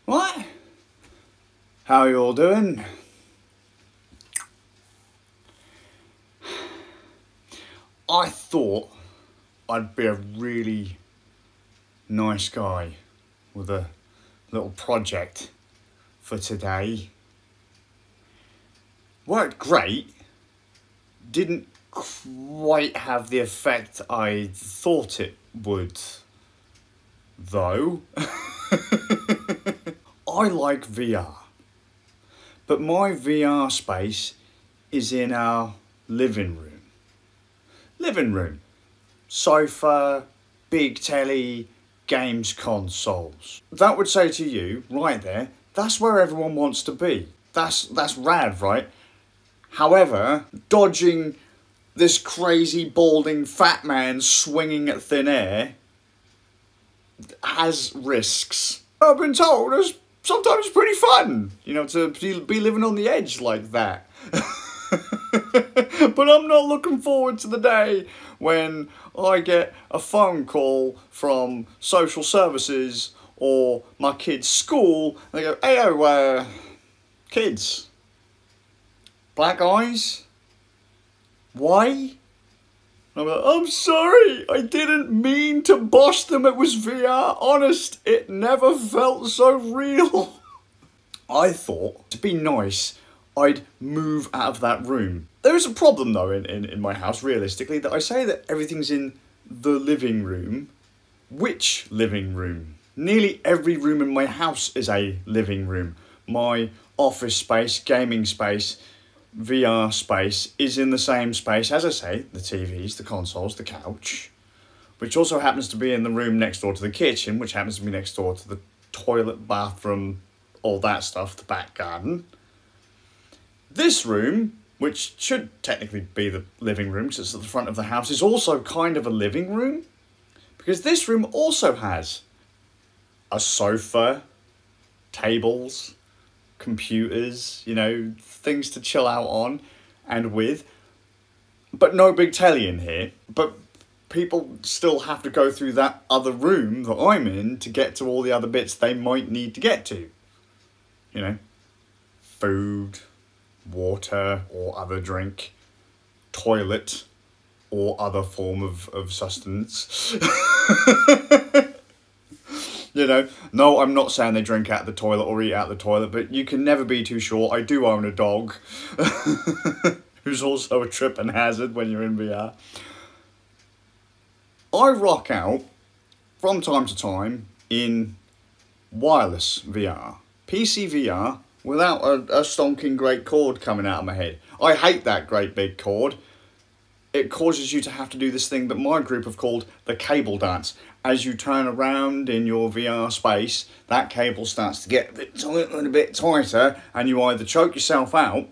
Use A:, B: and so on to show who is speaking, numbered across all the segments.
A: What? How are you all doing? I thought I'd be a really nice guy with a little project for today. Worked great. Didn't quite have the effect I thought it would, though. I like VR, but my VR space is in our living room. Sofa, big telly, games consoles. That would say to you, right there, that's where everyone wants to be. That's rad, right? However, dodging this crazy balding fat man swinging at thin air has risks. I've been told it's sometimes pretty fun, you know, to be living on the edge like that. But I'm not looking forward to the day when I get a phone call from social services or my kid's school and they go, "Hey, kids, black eyes? Why?" And I'm like, "I'm sorry, I didn't mean to bosh them, it was VR, honest, it never felt so real." I thought, to be nice, I'd move out of that room. There is a problem though in my house, realistically, that I say that everything's in the living room. Which living room? Nearly every room in my house is a living room. My office space, gaming space, VR space is in the same space, as I say, the TVs, the consoles, the couch, which also happens to be in the room next door to the kitchen, which happens to be next door to the toilet, bathroom, all that stuff, the back garden. This room, which should technically be the living room because it's at the front of the house, is also kind of a living room because this room also has a sofa, tables, computers, you know, things to chill out on and with, but no big telly in here. But people still have to go through that other room that I'm in to get to all the other bits they might need to get to. You know, food, water or other drink, toilet or other form of sustenance. You know, no, I'm not saying they drink out the toilet or eat out the toilet, but you can never be too sure. I do own a dog who's also a tripping hazard when you're in VR. I rock out from time to time in wireless VR, PC VR, without a stonking great cord coming out of my head. I hate that great big cord. It causes you to have to do this thing that my group have called the cable dance. As you turn around in your VR space, that cable starts to get a bit tighter and a bit tighter, and you either choke yourself out,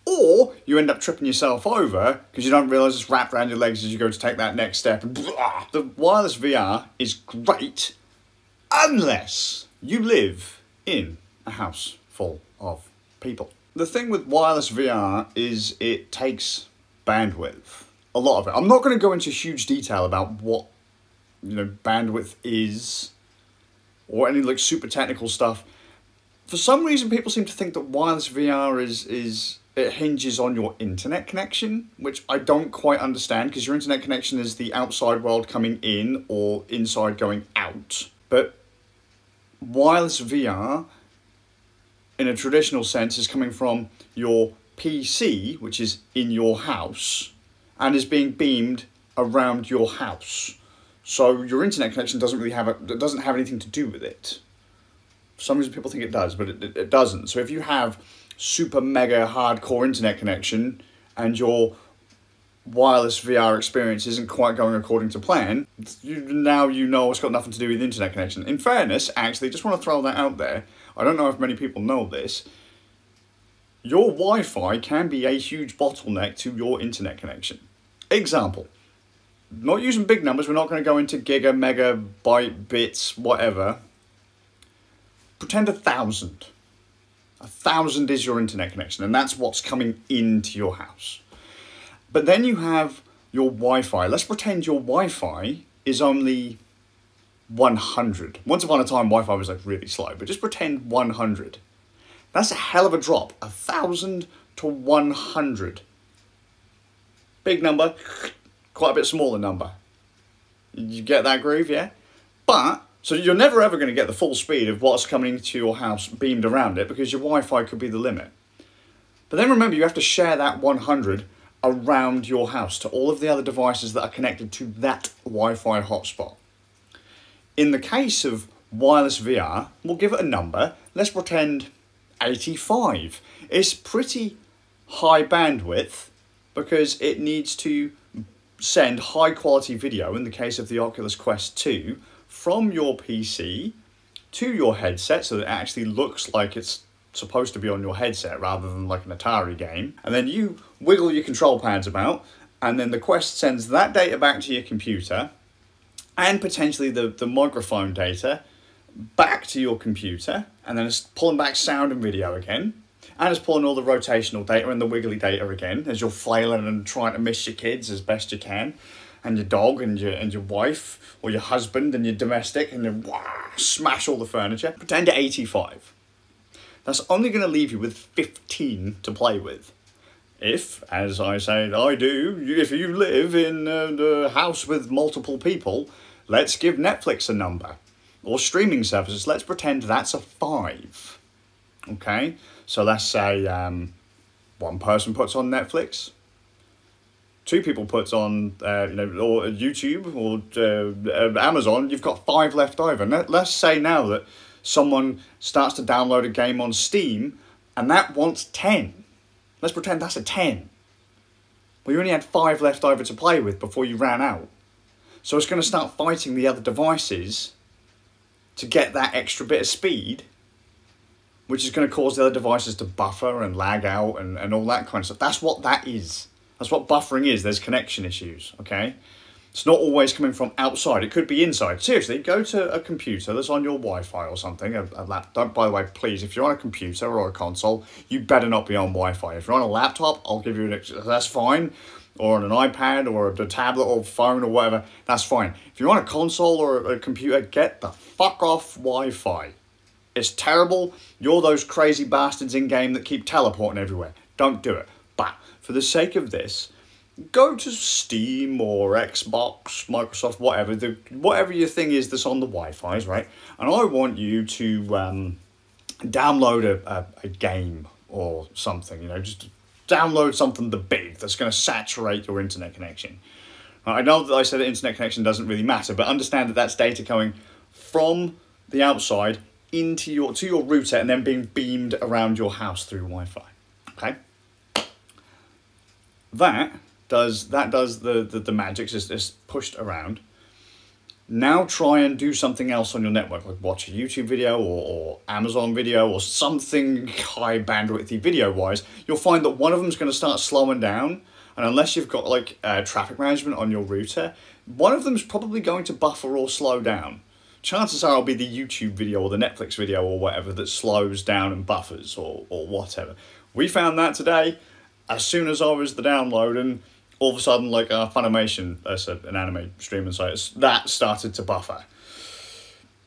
A: or you end up tripping yourself over because you don't realise it's wrapped around your legs as you go to take that next step. And blah. The wireless VR is great unless you live in a house full of people. The thing with wireless VR is it takes bandwidth, a lot of it. I'm not going to go into huge detail about what, you know, bandwidth is or any like super technical stuff. For some reason, people seem to think that wireless VR is it hinges on your internet connection, which I don't quite understand because your internet connection is the outside world coming in or inside going out. But wireless VR, in a traditional sense, is coming from your PC, which is in your house, and is being beamed around your house. So your internet connection doesn't really have anything to do with it. For some reason people think it does, but it doesn't. So if you have super mega hardcore internet connection and your wireless VR experience isn't quite going according to plan, now you know it's got nothing to do with internet connection. In fairness, actually, just want to throw that out there. I don't know if many people know this. Your Wi-Fi can be a huge bottleneck to your internet connection. Example, not using big numbers, we're not going to go into giga, megabyte, bits, whatever. Pretend 1,000. 1,000 is your internet connection, and that's what's coming into your house. But then you have your Wi-Fi. Let's pretend your Wi-Fi is only 100. Once upon a time, Wi-Fi was like really slow, but just pretend 100. That's a hell of a drop. 1,000 to 100. Big number, quite a bit smaller number. You get that groove, yeah? But, so you're never ever going to get the full speed of what's coming to your house beamed around it, because your Wi-Fi could be the limit. But then remember, you have to share that 100 around your house to all of the other devices that are connected to that Wi-Fi hotspot. In the case of wireless VR, we'll give it a number. Let's pretend 85. It's pretty high bandwidth because it needs to send high quality video, in the case of the Oculus Quest 2, from your PC to your headset, so that it actually looks like it's supposed to be on your headset rather than like an Atari game. And then you wiggle your control pads about, and then the Quest sends that data back to your computer, and potentially the microphone data back to your computer, and then it's pulling back sound and video again, and it's pulling all the rotational data and the wiggly data again as you're flailing and trying to miss your kids as best you can, and your dog and your wife or your husband and your domestic, and then smash all the furniture. Pretend to 85. That's only going to leave you with 15 to play with. If, as I say I do, if you live in a house with multiple people, let's give Netflix a number. Or streaming services, let's pretend that's a 5. Okay? So let's say one person puts on Netflix, 2 people puts on or YouTube or Amazon, you've got 5 left over. Let's say now that someone starts to download a game on Steam and that wants 10. Let's pretend that's a 10. Well, you only had 5 left over to play with before you ran out. So it's going to start fighting the other devices to get that extra bit of speed, which is going to cause the other devices to buffer and lag out and all that kind of stuff. That's what that is. That's what buffering is. There's connection issues, okay? It's not always coming from outside. It could be inside. Seriously, go to a computer that's on your Wi-Fi or something. A laptop. By the way, please, if you're on a computer or a console, you better not be on Wi-Fi. If you're on a laptop, I'll give you that's fine. Or on an iPad or a tablet or phone or whatever, that's fine. If you're on a console or a computer, get the fuck off Wi-Fi. It's terrible. You're those crazy bastards in-game that keep teleporting everywhere. Don't do it. But for the sake of this, go to Steam or Xbox, Microsoft, whatever your thing is that's on the Wi-Fi's, right? And I want you to download a game or something, just download something big that's going to saturate your internet connection. I know that I said that internet connection doesn't really matter, but understand that that's data coming from the outside to your router and then being beamed around your house through Wi-Fi. Okay? That does the magic, is pushed around. Now try and do something else on your network, like watch a YouTube video or Amazon video or something high bandwidthy video wise. You'll find that one of them is going to start slowing down, and unless you've got like traffic management on your router, one of them is probably going to buffer or slow down. Chances are it'll be the YouTube video or the Netflix video or whatever that slows down and buffers or whatever. We found that today. As soon as I was downloading, all of a sudden, like Funimation, that's an anime streaming site, that started to buffer.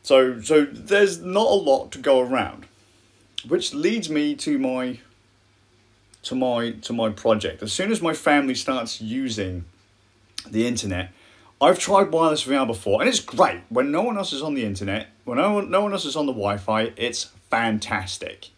A: So there's not a lot to go around, which leads me to my project. As soon as my family starts using the internet, I've tried wireless VR before, and it's great. When no one else is on the internet, when no one else is on the Wi-Fi, it's fantastic.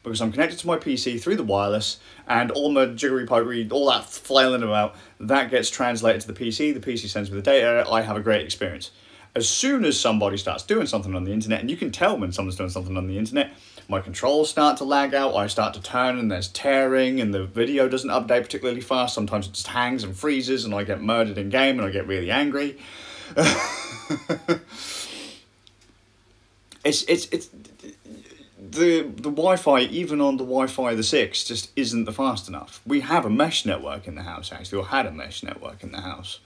A: Because I'm connected to my PC through the wireless, and all my jiggery-pokery, all that flailing about, that gets translated to the PC sends me the data, I have a great experience. As soon as somebody starts doing something on the internet, and you can tell when someone's doing something on the internet, my controls start to lag out, I start to turn and there's tearing, and the video doesn't update particularly fast, sometimes it just hangs and freezes, and I get murdered in game, and I get really angry. The Wi-Fi, even on the Wi-Fi the 6, just isn't the fast enough. We have a mesh network in the house, actually, or had a mesh network in the house,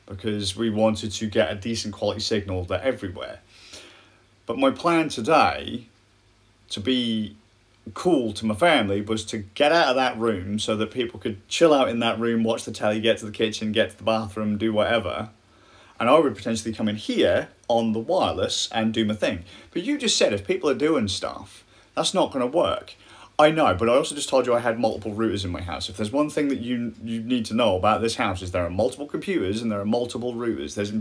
A: because we wanted to get a decent quality signal there everywhere. But my plan today, to be cool to my family, was to get out of that room so that people could chill out in that room, watch the telly, get to the kitchen, get to the bathroom, do whatever, and I would potentially come in here on the wireless and do my thing. But you just said if people are doing stuff, that's not going to work. I know, but I also just told you I had multiple routers in my house. If there's one thing that you need to know about this house is there are multiple computers and there are multiple routers. There's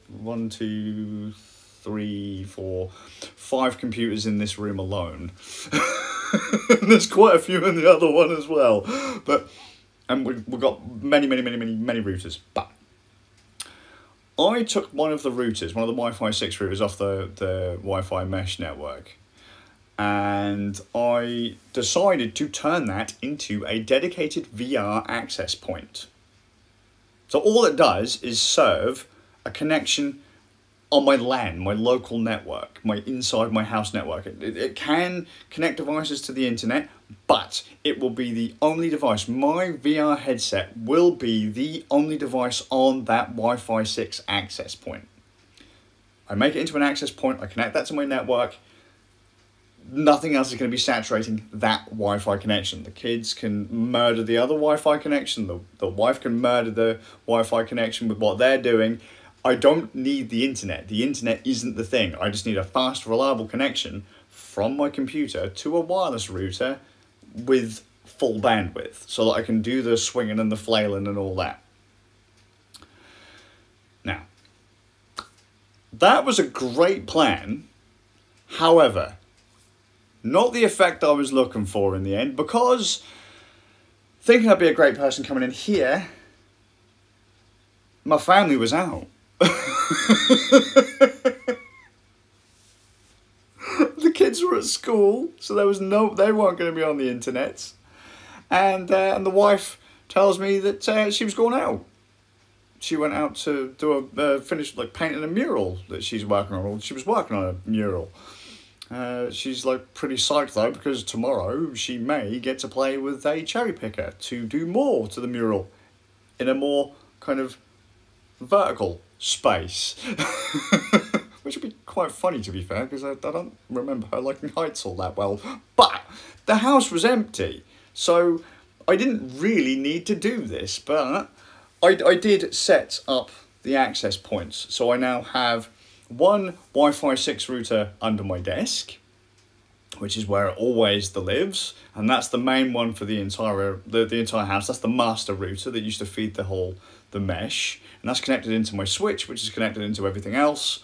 A: 1, 2, 3, 4, 5 computers in this room alone. There's quite a few in the other one as well. And we've got many routers. But I took one of the routers, one of the Wi-Fi 6 routers off the Wi-Fi mesh network, and I decided to turn that into a dedicated VR access point. So all it does is serve a connection on my LAN, my local network, inside my house network. It can connect devices to the internet, but it will be the only device. My VR headset will be the only device on that Wi-Fi 6 access point. I make it into an access point, I connect that to my network. Nothing else is going to be saturating that Wi-Fi connection. The kids can murder the other Wi-Fi connection. The wife can murder the Wi-Fi connection with what they're doing. I don't need the internet. The internet isn't the thing. I just need a fast, reliable connection from my computer to a wireless router with full bandwidth so that I can do the swinging and the flailing and all that. Now, that was a great plan. However, not the effect I was looking for in the end, because thinking I'd be a great person coming in here, my family was out. The kids were at school, so they weren't going to be on the internet, and the wife tells me that she was going out. She went out to do finish painting a mural that she's working on. Or she was working on a mural. She's pretty psyched though, because tomorrow she may get to play with a cherry picker to do more to the mural in a more kind of vertical space. Which would be quite funny, to be fair, because I don't remember her liking heights all that well. But the house was empty, so I didn't really need to do this, but I did set up the access points. So I now have one Wi-Fi 6 router under my desk, which is where it always lives, and that's the main one for the entire house. That's the master router that used to feed the mesh, and that's connected into my switch, which is connected into everything else.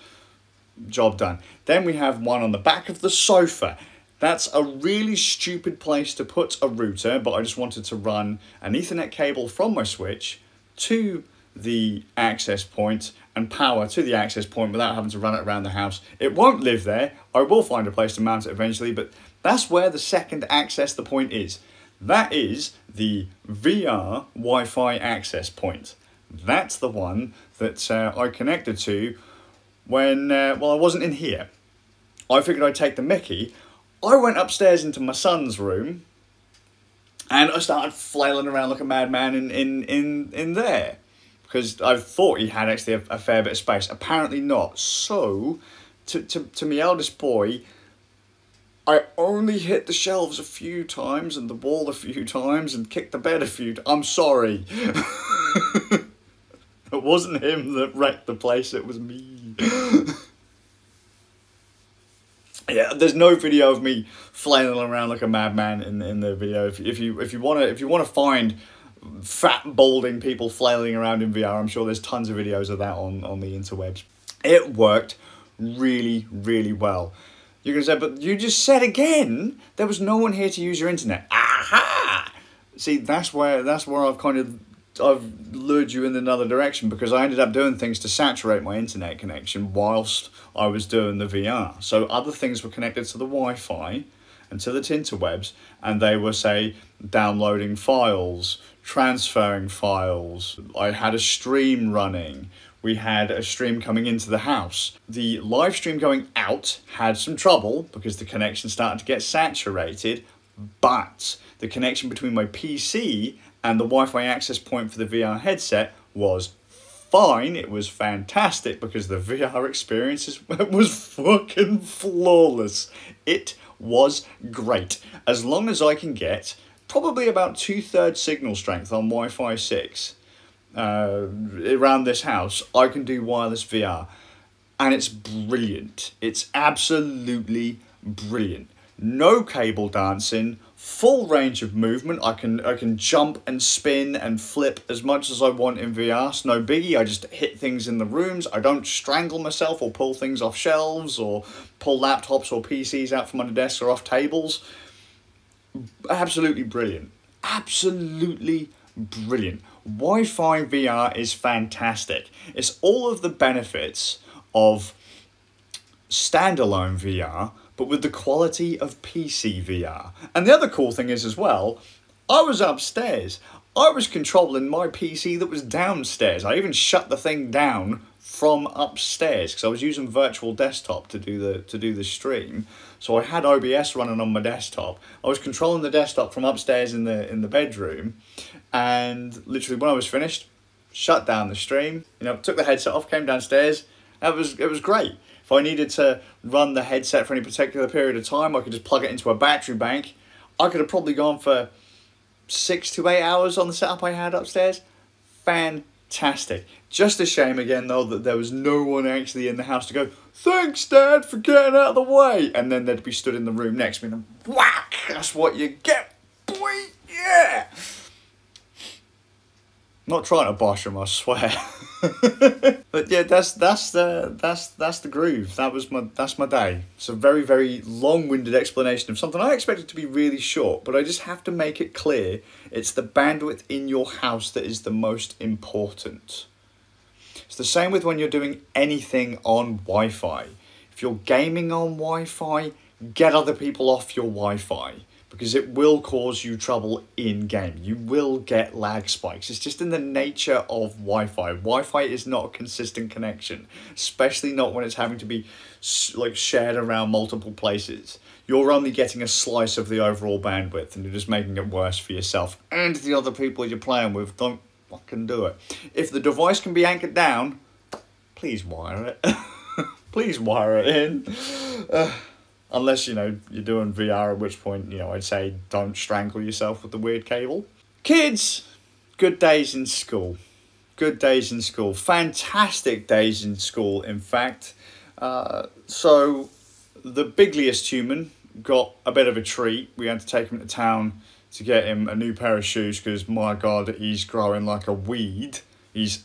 A: Job done. Then we have one on the back of the sofa. That's a really stupid place to put a router, but I just wanted to run an Ethernet cable from my switch to the access point and power to the access point without having to run it around the house. It won't live there. I will find a place to mount it eventually, but that's where the second access point is. That is the VR Wi-Fi access point. That's the one that I connected to when, I wasn't in here. I figured I'd take the mickey. I went upstairs into my son's room and I started flailing around like a madman in there, because I thought he had actually a fair bit of space. Apparently not. So, to my eldest boy, I only hit the shelves a few times and the wall a few times and kicked the bed a few times. I'm sorry. It wasn't him that wrecked the place, it was me. Yeah, there's no video of me flailing around like a madman in the video. If you wanna find fat balding people flailing around in VR, I'm sure there's tons of videos of that on the interwebs. It worked really, really well. You're gonna say, but you just said again there was no one here to use your internet. Aha! See, that's where I've lured you in another direction, because I ended up doing things to saturate my internet connection whilst I was doing the VR. So other things were connected to the Wi-Fi and to the interwebs, and they were, say, downloading files, transferring files. I had a stream running. We had a stream coming into the house. The live stream going out had some trouble because the connection started to get saturated, but the connection between my PC and the Wi-Fi access point for the VR headset was fine. It was fantastic because the VR experience was fucking flawless. It was great. As long as I can get probably about 2/3 signal strength on Wi-Fi 6, around this house, I can do wireless VR. And it's brilliant. It's absolutely brilliant. No cable dancing, full range of movement. I can jump and spin and flip as much as I want in VR. It's no biggie. I just hit things in the rooms. I don't strangle myself or pull things off shelves or pull laptops or PCs out from under desks or off tables. Absolutely brilliant. Absolutely brilliant. Wi-Fi VR is fantastic. It's all of the benefits of standalone VR, but with the quality of PC VR. And the other cool thing is as well, I was upstairs. I was controlling my PC that was downstairs. I even shut the thing down from upstairs because I was using virtual desktop to do the stream. So I had OBS running on my desktop. I was controlling the desktop from upstairs in the bedroom, and literally when I was finished, shut down the stream. You know, took the headset off, came downstairs. It was great. If I needed to run the headset for any particular period of time, I could just plug it into a battery bank. I could have probably gone for 6 to 8 hours on the setup I had upstairs. Fantastic. Just a shame again though that there was no one actually in the house to go, "Thanks Dad for getting out of the way," and then they'd be stood in the room next to me and whack, that's what you get, boy, yeah. Not trying to bosh him, I swear. But yeah, that's the groove. That's my day. It's a very, very long-winded explanation of something I expected to be really short, but I just have to make it clear it's the bandwidth in your house that is the most important. It's the same with when you're doing anything on Wi-Fi. If you're gaming on Wi-Fi, get other people off your Wi-Fi, because it will cause you trouble in-game. You will get lag spikes. It's just in the nature of Wi-Fi. Wi-Fi is not a consistent connection, especially not when it's having to be like shared around multiple places. You're only getting a slice of the overall bandwidth, and you're just making it worse for yourself and the other people you're playing with. Don't fucking do it. If the device can be anchored down, please wire it. Please wire it in. Unless, you know, you're doing VR, at which point, you know, I'd say don't strangle yourself with the weird cable. Kids, good days in school. Good days in school. Fantastic days in school, in fact. So, the bigliest human got a bit of a treat. We had to take him to town to get him a new pair of shoes because, my God, he's growing like a weed. He's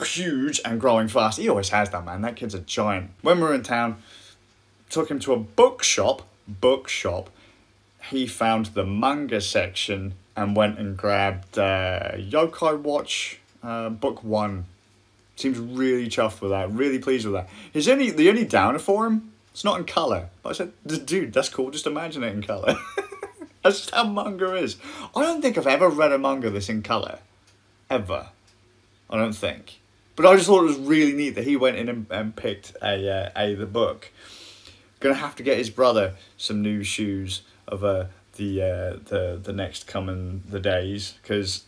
A: huge and growing fast. He always has that, man. That kid's a giant. When we were in town, took him to a bookshop, he found the manga section and went and grabbed Yokai Watch book 1. Seems really chuffed with that, really pleased with that. The only downer for him, it's not in colour. But I said, dude, that's cool, just imagine it in colour. That's just how manga is. I don't think I've ever read a manga that's in colour. Ever. I don't think. But I just thought it was really neat that he went in and picked the book. Gonna have to get his brother some new shoes of the next coming the days, because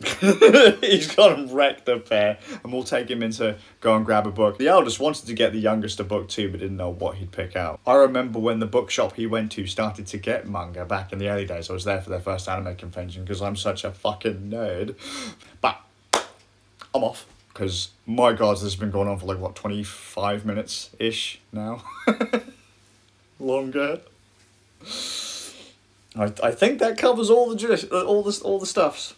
A: he's gone and wrecked a pair, and we'll take him in to go and grab a book. The eldest wanted to get the youngest a book too, but didn't know what he'd pick out. I remember when the bookshop he went to started to get manga back in the early days. I was there for their first anime convention because I'm such a fucking nerd. But I'm off, because my God, this has been going on for like what, 25 minutes ish now. Longer. I think that covers all the stuffs.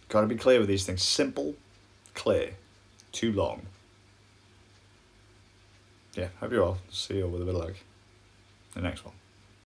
A: Got to be clear with these things. Simple, clear. Too long. Yeah, hope you all. See you all with a bit of luck. The next one.